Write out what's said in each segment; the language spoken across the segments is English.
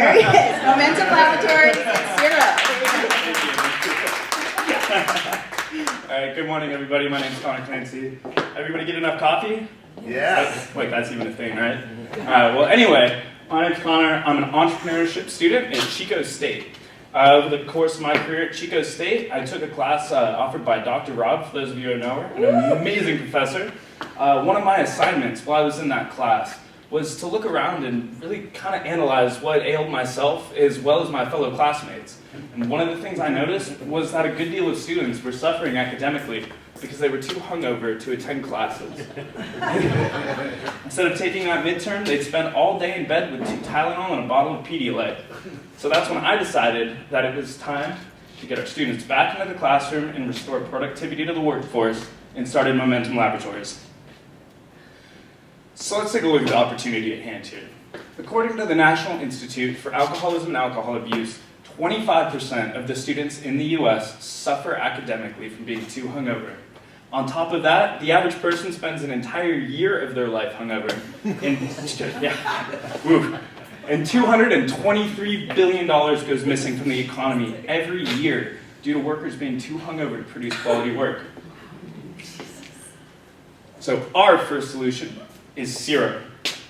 There he is. Momentum Laboratories, 0. All right, good morning, everybody. My name is Connor Clancy. Everybody get enough coffee? Yeah. Wait, that's even a thing, right? Well, anyway, my name's Connor. I'm an entrepreneurship student at Chico State. Over the course of my career at Chico State, I took a class offered by Dr. Rob, for those of you who know her, an amazing professor. One of my assignments while I was in that class was to look around and really kind of analyze what ailed myself as well as my fellow classmates. And one of the things I noticed was that a good deal of students were suffering academically because they were too hungover to attend classes. Instead of taking that midterm, they'd spend all day in bed with 2 Tylenol and a bottle of Pedialyte. So that's when I decided that it was time to get our students back into the classroom and restore productivity to the workforce, and started Momentum Laboratories. So let's take a look at the opportunity at hand here. According to the National Institute for Alcoholism and Alcohol Abuse, 25% of the students in the US suffer academically from being too hungover. On top of that, the average person spends an entire year of their life hungover. And $223 billion goes missing from the economy every year due to workers being too hungover to produce quality work. So our first solution is Zero.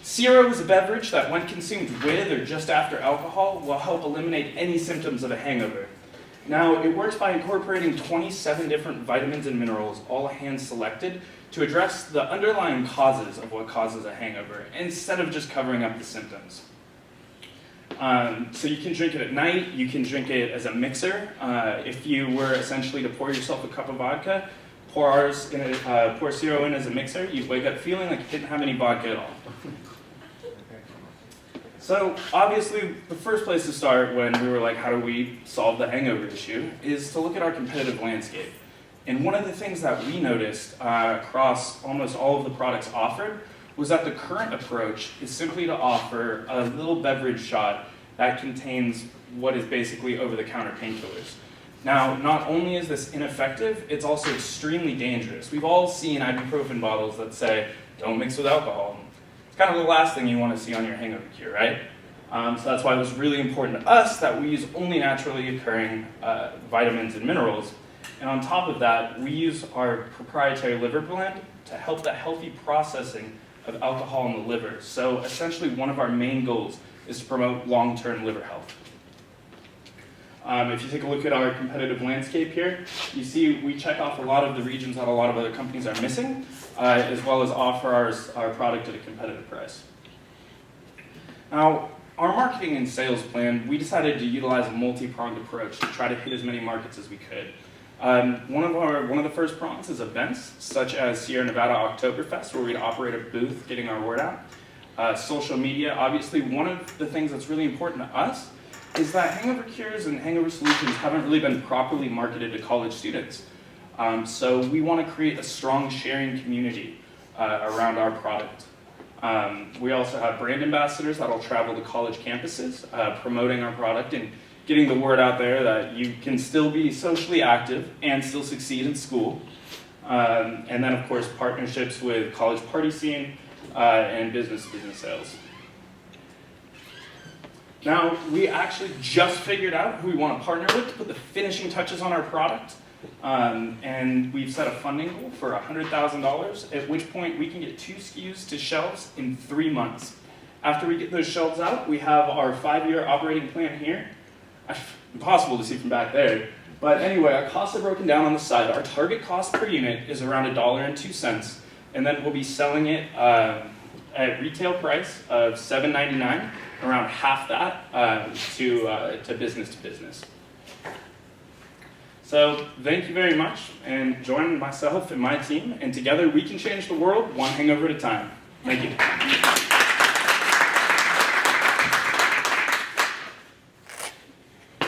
Zero is a beverage that when consumed with or just after alcohol will help eliminate any symptoms of a hangover. Now, it works by incorporating 27 different vitamins and minerals, all hand-selected, to address the underlying causes of what causes a hangover, instead of just covering up the symptoms. So you can drink it at night, you can drink it as a mixer. If you were essentially to pour yourself a cup of vodka, pour Zero in as a mixer, you'd wake up feeling like you didn't have any vodka at all. So obviously, the first place to start when we were like, how do we solve the hangover issue, is to look at our competitive landscape. And one of the things that we noticed across almost all of the products offered was that the current approach is simply to offer a little beverage shot that contains what is basically over-the-counter painkillers. Now, not only is this ineffective, it's also extremely dangerous. We've all seen ibuprofen bottles that say, don't mix with alcohol. It's kind of the last thing you want to see on your hangover cure, right? So that's why it was really important to us that we use only naturally occurring vitamins and minerals. And on top of that, we use our proprietary liver blend to help the healthy processing of alcohol in the liver. So essentially, one of our main goals is to promote long-term liver health. If you take a look at our competitive landscape here, you see we check off a lot of the regions that a lot of other companies are missing, as well as offer our product at a competitive price. Now, our marketing and sales plan, we decided to utilize a multi-pronged approach to try to hit as many markets as we could. One of the first prongs is events, such as Sierra Nevada Oktoberfest, where we'd operate a booth getting our word out. Social media, obviously, one of the things that's really important to us is that hangover cures and hangover solutions haven't really been properly marketed to college students. So we want to create a strong sharing community around our product. We also have brand ambassadors that'll travel to college campuses, promoting our product and getting the word out there that you can still be socially active and still succeed in school. And then, of course, partnerships with college party scene and business-to-business sales. Now, we actually just figured out who we want to partner with to put the finishing touches on our product. And we've set a funding goal for $100,000, at which point we can get 2 SKUs to shelves in 3 months. After we get those shelves out, we have our 5-year operating plan here. Impossible to see from back there. But anyway, our costs are broken down on the side. Our target cost per unit is around $1.02, and then we'll be selling it at retail price of $7.99, around half that to business to business. So thank you very much, and join myself and my team, and together we can change the world one hangover at a time. Thank you.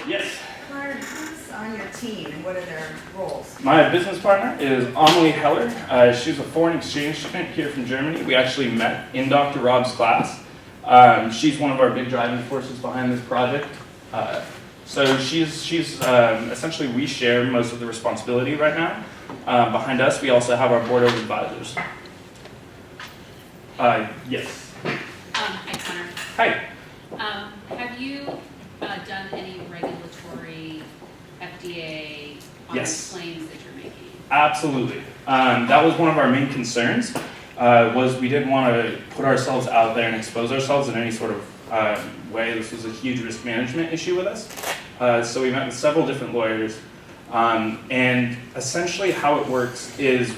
Yes? Connor, who's on your team and what are their roles? My business partner is Amelie Heller. She's a foreign exchange student here from Germany. We actually met in Dr. Rob's class. She's one of our big driving forces behind this project. So she's essentially, we share most of the responsibility right now. Behind us, we also have our board of advisors. Yes. Hi, Connor. Hi. Have you done any regulatory FDA on Yes. the claims that you're making? Absolutely. That was one of our main concerns, was we didn't want to put ourselves out there and expose ourselves in any sort of way. This was a huge risk management issue with us. So we met with several different lawyers. And essentially how it works is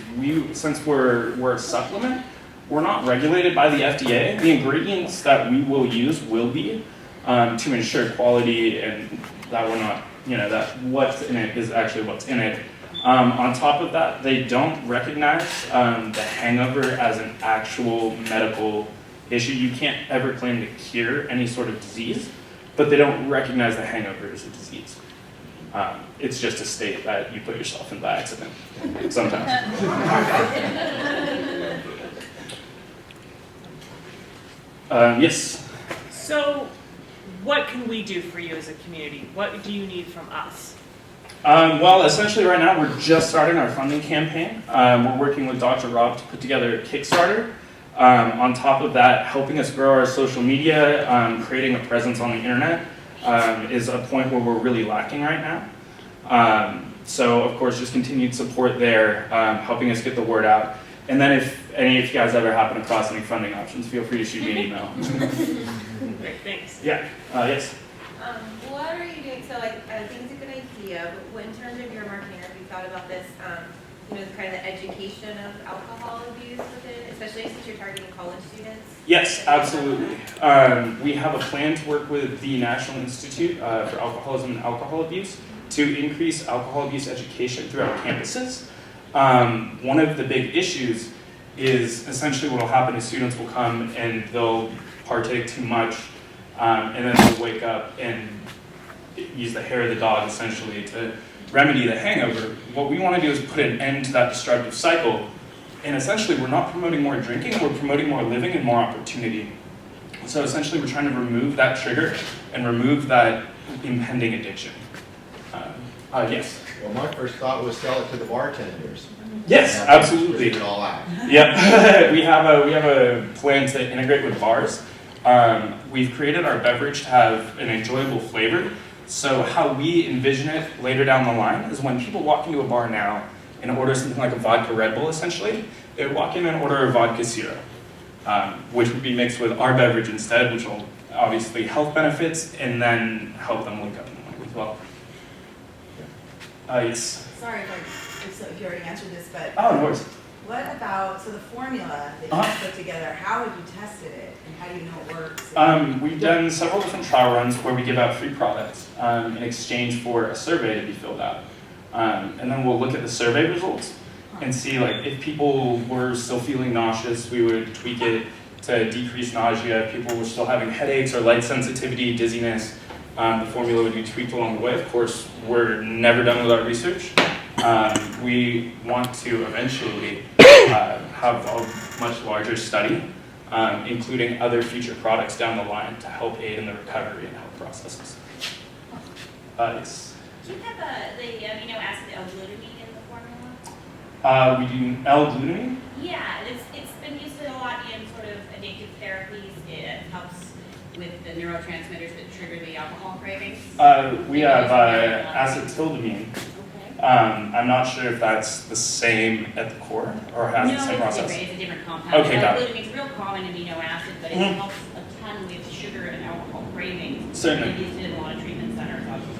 since we're a supplement, we're not regulated by the FDA. The ingredients that we will use will be to ensure quality and that we're not, that what's in it is actually what's in it. On top of that, they don't recognize the hangover as an actual medical issue. You can't ever claim to cure any sort of disease, but they don't recognize the hangover as a disease. It's just a state that you put yourself in by accident, sometimes. Yes? So, what can we do for you as a community? What do you need from us? Well, essentially right now we're just starting our funding campaign. We're working with Dr. Rob to put together a Kickstarter. On top of that, helping us grow our social media, creating a presence on the internet is a point where we're really lacking right now. So of course, just continued support there, helping us get the word out. And then if any of you guys ever happen across any funding options, feel free to shoot me an email. Great, thanks. Yeah, yes? What are you doing? So, like, I think it's a good idea, but in terms of your marketing, have you thought about this, kind of the education of alcohol abuse within, especially since you're targeting college students? Yes, absolutely. We have a plan to work with the National Institute for Alcoholism and Alcohol Abuse to increase alcohol abuse education throughout campuses. One of the big issues is essentially what will happen is students will come and they'll partake too much, and then they'll wake up and use the hair of the dog essentially to remedy the hangover. What we want to do is put an end to that destructive cycle, and essentially we're not promoting more drinking, we're promoting more living and more opportunity. So essentially we're trying to remove that trigger and remove that impending addiction. Yes? Well, my first thought was sell it to the bartenders. Yes, absolutely. It all out. Yep, we have a plan to integrate with bars. We've created our beverage to have an enjoyable flavor. So how we envision it later down the line is when people walk into a bar now and order something like a vodka Red Bull, essentially, they would walk in and order a vodka zero, which would be mixed with our beverage instead, which will obviously health benefits and then help them wake up in the morning as well. Yes. Sorry if you already answered this, but Oh, no worries. what about, so the formula that you put together, how have you tested it and how do you know it works? We've done several different trial runs where we give out free products in exchange for a survey to be filled out. And then we'll look at the survey results and see like if people were still feeling nauseous, we would tweak it to decrease nausea. If people were still having headaches or light sensitivity, dizziness, the formula would be tweaked along the way. Of course, we're never done with our research. We want to eventually have a much larger study, including other future products down the line to help aid in the recovery and health processes. Yes. Do you have the amino acid L-glutamine in the formula? We do L-glutamine. Yeah, it's been used a lot in sort of addictive therapies. It helps with the neurotransmitters that trigger the alcohol cravings. We have acetylcholine. Okay. I'm not sure if that's the same at the core or has the same process. It's a different compound. Okay, got it. L-glutamine's a real common amino acid, but it Mhm. helps a ton with sugar and alcohol cravings. Certainly. It's used in a lot of treatment centers, obviously.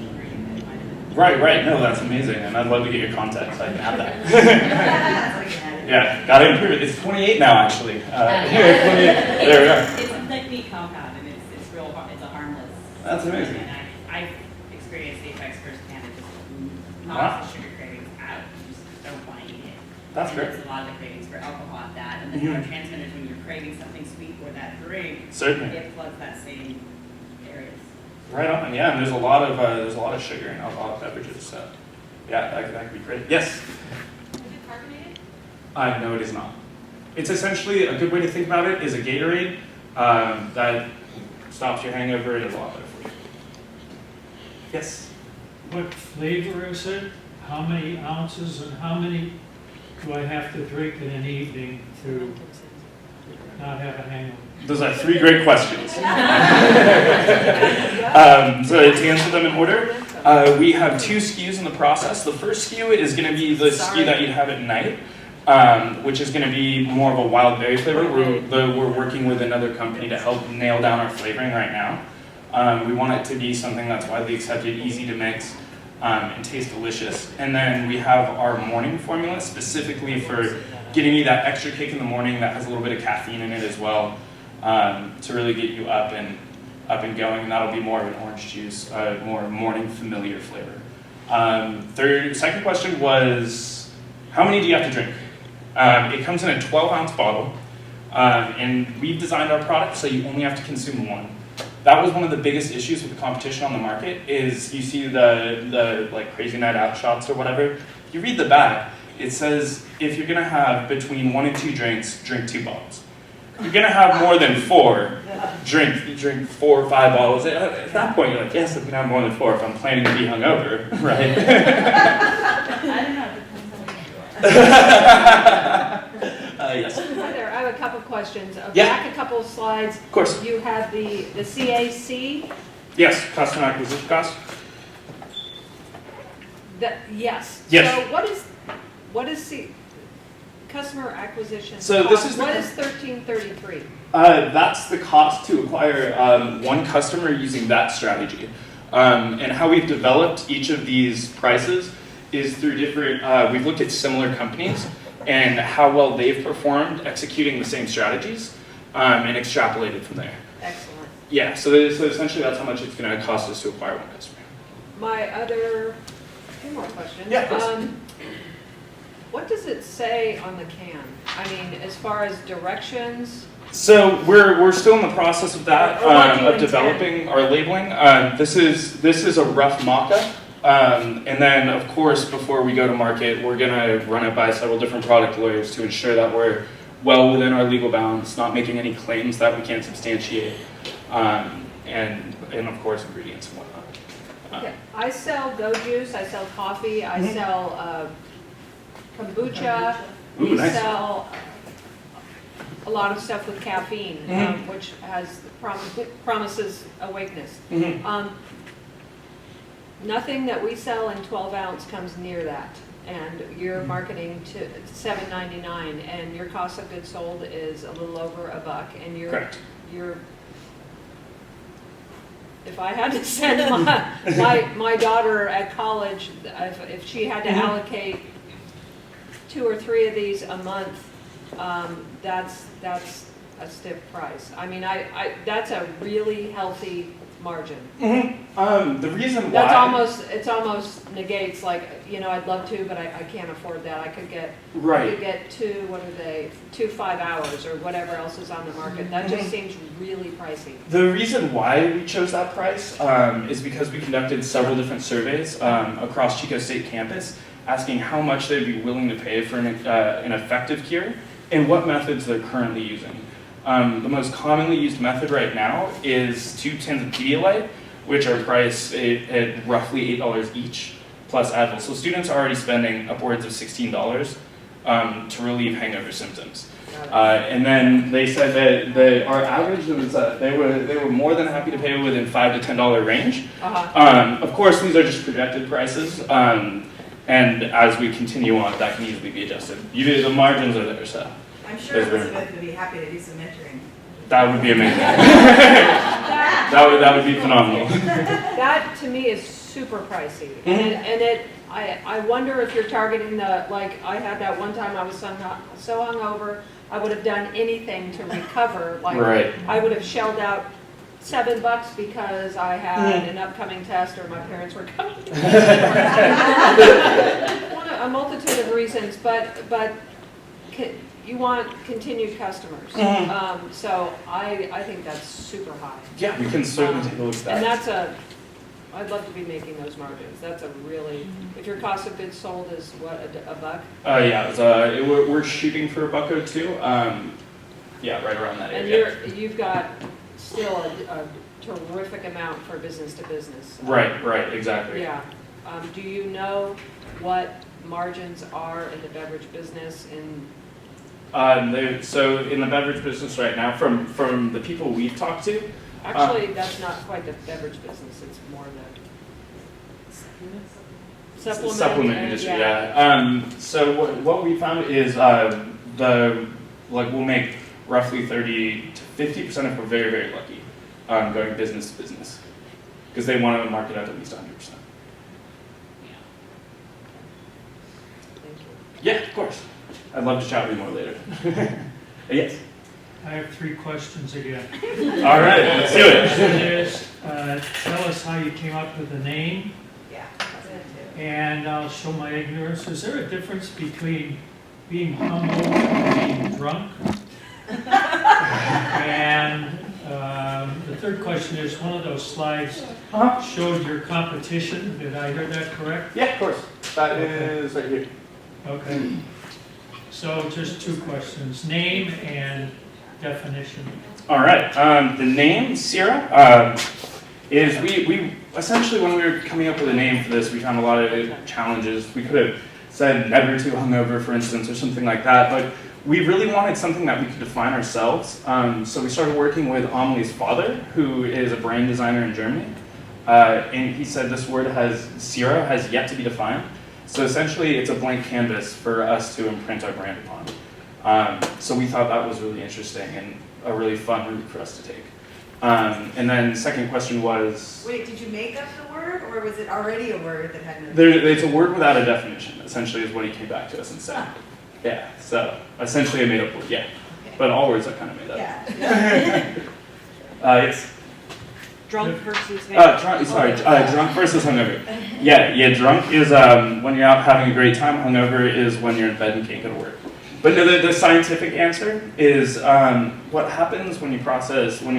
Right. No, that's amazing, and I'd love to get your contact so I can add that. That's what you added. Yeah, gotta improve it. It's 28 now, actually. 28. There we are. It's a neat compound, and it's a harmless. That's amazing. And I've experienced the effects firsthand. It just Wow. knocks the sugar cravings out. You just don't want to eat it. That's And great. there's a lot of the cravings for alcohol at that, and the Mhm. neurotransmitters when you're craving something sweet or that drink, Certainly. it floods that same areas. Right on. Yeah, and there's a lot of sugar in alcoholic beverages. So, yeah, that could be great. Yes. Is it carbonated? No, it is not. It's essentially a good way to think about it is a Gatorade that stops your hangover and is a lot better for you. Yes. What flavor is it? How many ounces and how many do I have to drink in an evening to not have a hangover? Those are 3 great questions. So to answer them in order, we have 2 SKUs in the process. The first SKU is going to be the SKU that you'd have at night, which is going to be more of a wild berry flavor. We're working with another company to help nail down our flavoring right now. We want it to be something that's widely accepted, easy to mix, and taste delicious. And then we have our morning formula specifically for getting you that extra kick in the morning that has a little bit of caffeine in it as well, to really get you up and going. And that'll be more of an orange juice, more morning familiar flavor. Second question was, how many do you have to drink? It comes in a 12-ounce bottle, and we've designed our product so you only have to consume 1. That was one of the biggest issues with the competition on the market. Is you see the like crazy night out shots or whatever. If you read the back, it says if you're gonna have between 1 and 2 drinks, drink 2 bottles. If you're gonna have more than 4, drink 4 or 5 bottles. At that point, you're like, yes, I'm gonna have more than 4 if I'm planning to be hungover, right? I don't know, Yes. Hi there, I have a couple questions. Yeah. Back a couple of slides. Of course. You had the CAC. Yes, customer acquisition cost. Yes. Yes. So what is customer acquisition So cost? this is What is 1333? That's the cost to acquire 1 customer using that strategy. And how we've developed each of these prices is through different, we've looked at similar companies and how well they've performed executing the same strategies, and extrapolated from there. Excellent. Yeah, so essentially that's how much it's going to cost us to acquire 1 customer. My other, 2 more questions. Yeah, of course. What does it say on the can? I mean, as far as directions? So we're still in the process of that, Or what do you of developing our labeling. This is a rough mock-up. And then, of course, before we go to market, we're going to run it by several different product lawyers to ensure that we're well within our legal bounds, not making any claims that we can't substantiate, and of course, ingredients and whatnot. Okay. I sell Go Juice, I sell coffee, I sell kombucha, Ooh, we nice. sell a lot of stuff with caffeine, which has promises awakeness. Nothing that we sell in 12 ounce comes near that, and you're marketing to $7.99, and your cost of goods sold is a little over $1, and Correct. if I had to send my daughter at college, if she had to allocate 2 or 3 of these a month, that's a stiff price. I mean, that's a really healthy margin. The reason why That's almost negates, like, I'd love to, but I can't afford that. I could get 2 5 hours or whatever else is on the market. That just seems really pricey. The reason why we chose that price is because we conducted several different surveys across Chico State campus, asking how much they'd be willing to pay for an effective cure and what methods they're currently using. The most commonly used method right now is 2 tins of Pedialyte, which are priced at roughly $8 each, plus Advil. So students are already spending upwards of $16 to relieve hangover symptoms. And then they said that our average was they were more than happy to pay within $5 to $10 range. Of course, these are just projected prices, and as we continue on, that can easily be adjusted. The margins are there, so. I'm sure Elizabeth would be happy to do some mentoring. That would be amazing. that would be phenomenal. That to me is super pricey, and I wonder if you're targeting I had that one time I was so hungover I would have done anything to recover. Right. I would have shelled out $7 because I had an upcoming test or my parents were coming. A multitude of reasons, but you want continued customers. So I think that's super high. Yeah, we can certainly take a look at that. And I'd love to be making those margins. That's a really, if your cost of goods sold is what, $1? Yeah, we're shooting for $1.02. Yeah, right around that area. And you've got still a terrific amount for business to business. Right, exactly. Yeah. Do you know what margins are in the beverage business in So in the beverage business right now, from the people we've talked to, Actually, that's not quite the beverage business, it's more the supplement. industry, yeah. So what we found is we'll make roughly 30 to 50% if we're very, very lucky going business to business because they want to market out at least 100%. Thank you. Yeah, of course. I'd love to chat with you more later. Yes. I have 3 questions again. All right, let's do it. Question is, tell us how you came up with the name, Yeah, that's it too. and I'll show my ignorance. Is there a difference between being hungover and being drunk? And the third question is, one of those slides showed your competition. Did I hear that correct? Yeah, of course. That is right here. Okay. So just 2 questions, name and definition. All right. The name Sierra is we essentially when we were coming up with a name for this, we found a lot of challenges. We could have said never too hungover, for instance, or something like that, but we really wanted something that we could define ourselves. So we started working with Amelie's father, who is a brand designer in Germany, and he said this word Sierra has yet to be defined. So essentially, it's a blank canvas for us to imprint our brand upon. So we thought that was really interesting and a really fun route for us to take. And then the second question was... Wait, did you make up the word, or was it already a word that had no... It's a word without a definition, essentially, is what he came back to us and said. Yeah, so essentially a made-up word, yeah. Okay. But all words are kind of made up. Yeah. Yes. Drunk versus Drunk versus hungover. Yeah, drunk is when you're out having a great time. Hungover is when you're in bed and can't go to work. But no, the scientific answer is what happens when your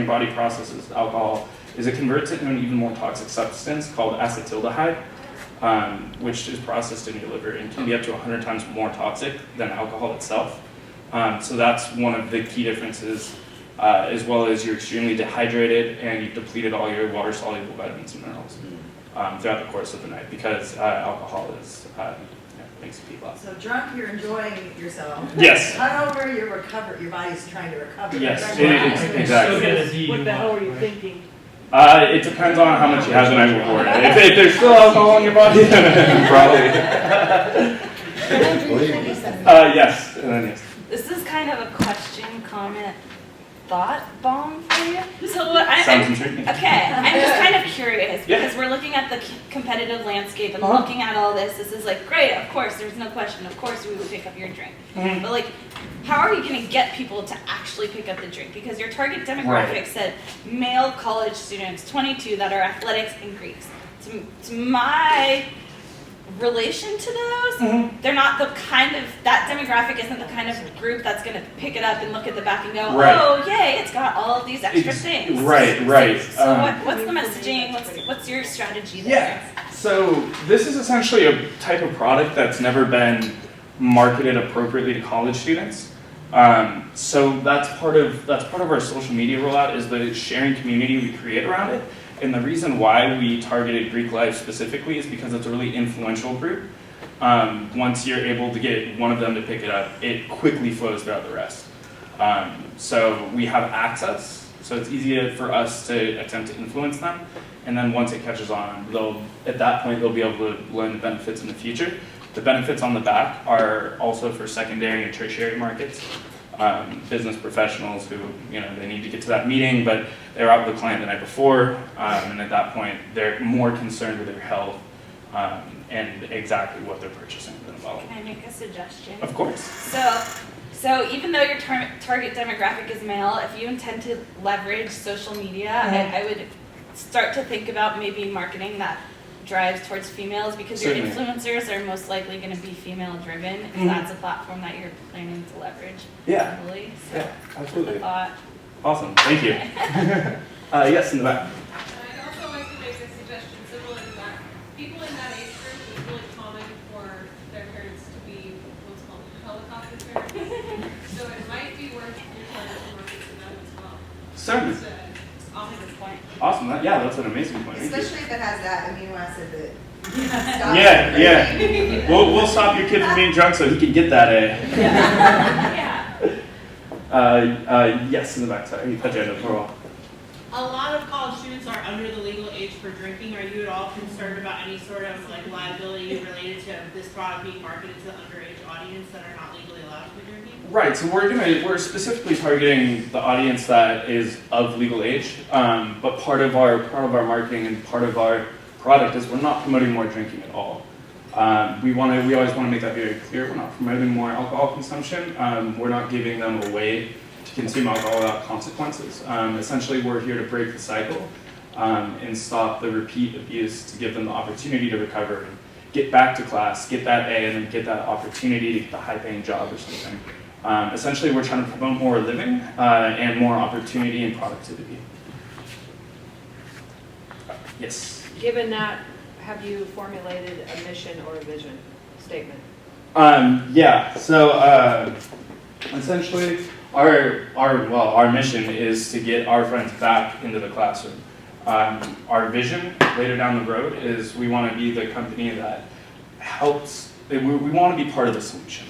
body processes alcohol is it converts it into an even more toxic substance called acetaldehyde, which is processed in your liver and can be up to 100 times more toxic than alcohol itself. So that's one of the key differences. As well as you're extremely dehydrated and you've depleted all your water-soluble vitamins and minerals throughout the course of the night because alcohol is makes people up. So drunk, you're enjoying yourself. Yes. Hungover, your body's trying to recover. Yes, Right. exactly. Still get a DUI, What the hell are you right? thinking? It depends on how much you had the night before. If there's still alcohol in your body, then probably. Yes, and then yes. This is kind of a question, comment, thought bomb for you. So what Sounds intriguing. okay, I'm just kind of curious Yeah. because we're looking at the competitive landscape and looking at all this. This is like great, of course, there's no question. Of course, we would pick up your drink. Mhm. But like, how are you going to get people to actually pick up the drink? Because your target demographic Right. said male college students, 22, that are athletics and Greeks. To my relation to those, they're not the kind of, that demographic isn't the kind of group that's going to pick it up and look at the back and go, Right. oh yay, it's got all of these extra things. Right. So what's the messaging? What's your strategy there? Yeah. So this is essentially a type of product that's never been marketed appropriately to college students. So that's part of our social media rollout is the sharing community we create around it. And the reason why we targeted Greek life specifically is because it's a really influential group. Once you're able to get one of them to pick it up, it quickly flows throughout the rest. So we have access, so it's easier for us to attempt to influence them. And then once it catches on, at that point they'll be able to learn the benefits in the future. The benefits on the back are also for secondary and tertiary markets. Business professionals who, they need to get to that meeting, but they're out with the client the night before, and at that point, they're more concerned with their health and exactly what they're purchasing than well. Can I make a suggestion? Of course. So even though your target demographic is male, if you intend to leverage social media, I would start to think about maybe marketing that drives towards females because Certainly. your influencers are most likely going to be female driven if that's a platform that you're planning to leverage heavily. So Yeah, absolutely. a thought. Awesome, thank you. Yes, in the back. I'd also like to make a suggestion similar to that. People in that age group, it's really common for their parents to be what's called helicopter parents. So it might be worth your time to market to them as well. Certainly. So, Awesome good point. Awesome, that's an amazing point. Thank you. Especially if it has that amino acid that. Yeah. We'll stop your kid from being drunk so he can get that A. Yeah. Yes, in the back. Sorry, you put your hand up for a while. A lot of college students are under the legal age for drinking. Are you at all concerned about any sort of like liability related to this product being marketed to the underage audience that are not legally allowed to be drinking? Right. So we're specifically targeting the audience that is of legal age. But part of our marketing and part of our product is we're not promoting more drinking at all. We always want to make that very clear. We're not promoting more alcohol consumption. We're not giving them a way to consume alcohol without consequences. Essentially, we're here to break the cycle and stop the repeat abuse to give them the opportunity to recover and get back to class, get that A, and then get that opportunity to get the high-paying job or something. Essentially, we're trying to promote more living and more opportunity and productivity. Yes? Given that, have you formulated a mission or a vision statement? Yeah, so essentially our mission is to get our friends back into the classroom. Our vision later down the road is we want to be the company that helps, we want to be part of the solution.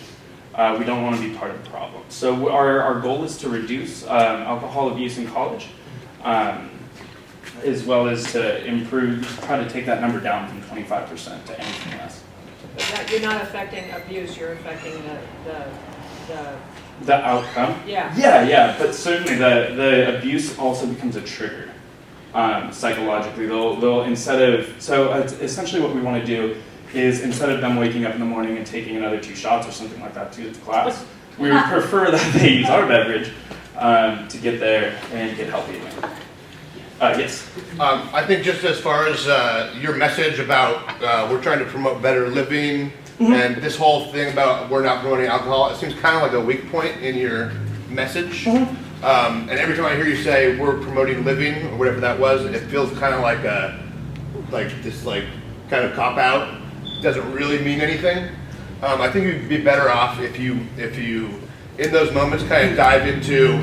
We don't want to be part of the problem. So our goal is to reduce alcohol abuse in college, as well as to try to take that number down from 25% to anything less. You're not affecting abuse, you're affecting the outcome? Yeah. Yeah, but certainly the abuse also becomes a trigger psychologically. They'll essentially what we want to do is instead of them waking up in the morning and taking another 2 shots or something like that to get to class, we would prefer that they use our beverage to get there and get healthy again. Yes. I think just as far as your message about we're trying to promote better living, and this whole thing about we're not promoting alcohol, it seems kind of like a weak point in your message. And every time I hear you say we're promoting living or whatever that was, it feels kind of like this kind of cop out. Doesn't really mean anything. I think you'd be better off if you in those moments kind of dive into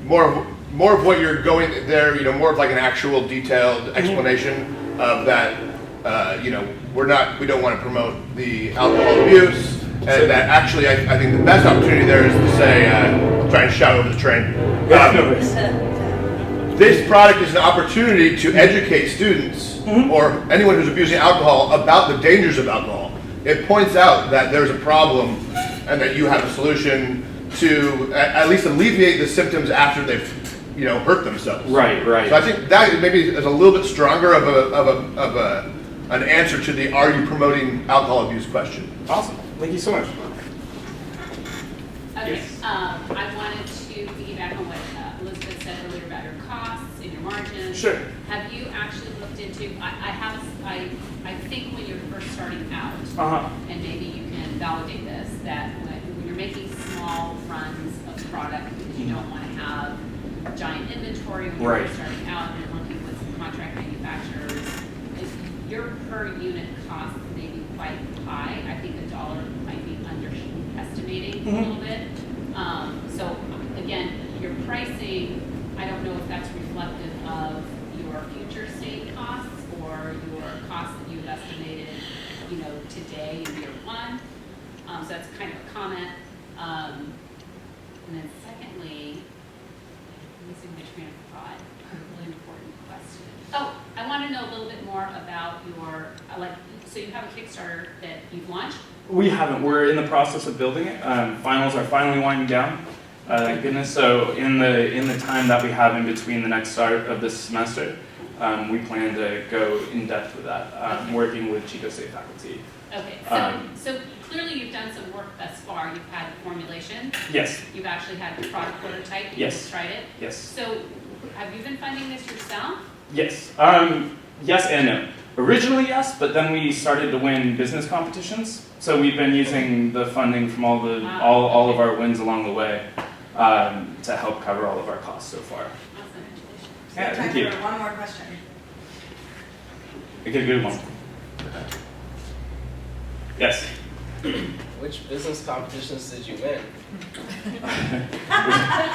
more of what you're going there, more of like an actual detailed explanation of that, we don't want to promote the alcohol abuse, and that actually I think the best opportunity there is to say, I'll try and shout over the train. This product is an opportunity to educate students or anyone who's abusing alcohol about the dangers of alcohol. It points out that there's a problem and that you have a solution to at least alleviate the symptoms after they've hurt themselves. Right. So I think that maybe is a little bit stronger of an answer to the "Are you promoting alcohol abuse?" question. Awesome. Thank you so much. Okay, Yes. I wanted to piggyback on what Elizabeth said earlier about your costs and your margins. Sure. Have you actually looked into, I think when you're first starting out, and maybe you can validate this, that when you're making small runs of product, because you don't want to have giant inventory when you're first starting out and you're working with some contract manufacturers, your per unit cost may be quite high. I think the dollar might be underestimating a little bit. So again, your pricing, I don't know if that's reflective of your future state costs or your costs that you've estimated, today in year one. So that's kind of a comment. And then secondly, I'm missing my train of thought. A really important question. Oh, I want to know a little bit more about your, so you have a Kickstarter that you've launched? We haven't. We're in the process of building it. Finals are finally winding down. Thank goodness. So in the time that we have in between the next start of this semester, we plan to go in depth with that, working with Chico State faculty. Okay. So clearly you've done some work thus far. You've had the formulation. Yes. You've actually had the product prototype. Yes. You've tried it. Yes. So have you been funding this yourself? Yes. Yes and no. Originally, yes, but then we started to win business competitions. So we've been using the funding from all of our wins along the way to help cover all of our costs so far. Awesome. Yeah, Time thank you. for one more question. Okay, good one. Yes. Which business competitions did you win?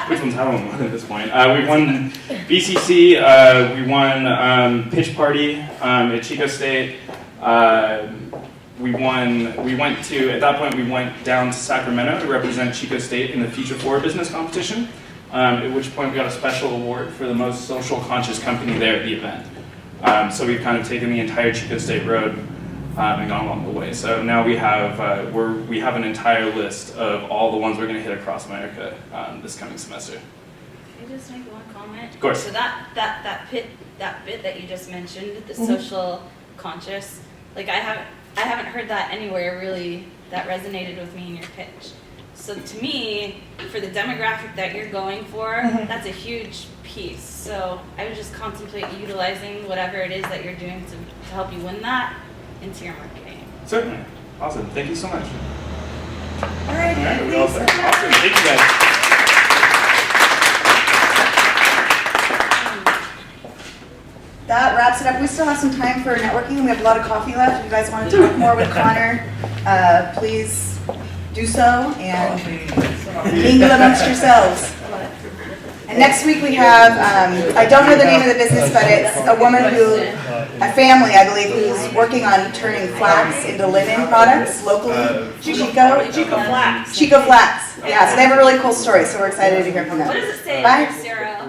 Which ones haven't won at this point? We won BCC, we won Pitch Party at Chico State, we went to, at that point we went down to Sacramento to represent Chico State in the Future 4 business competition, at which point we got a special award for the most social conscious company there at the event. So we've kind of taken the entire Chico State road and gone along the way. So now we have an entire list of all the ones we're going to hit across America this coming semester. Can I just make one comment? Of course. So that bit that you just mentioned, the social conscious, like I haven't heard that anywhere really that resonated with me in your pitch. So to me, for the demographic that you're going for, that's a huge piece. So I would just contemplate utilizing whatever it is that you're doing to help you win that into your marketing. Certainly. Awesome. Thank you so much. All right. All right, we're all set. Awesome. Thank you guys. That wraps it up. We still have some time for networking. We have a lot of coffee left. If you guys want to talk more with Connor, please do so and mingle amongst yourselves. And next week we have, I don't know the name of the business, but it's a woman a family, I believe, who's working on turning flax into linen products locally. Chico Flax. Chico Flax. Yeah, so they have a really cool story, so we're excited to hear from them. What does it say Bye. on your Sarah?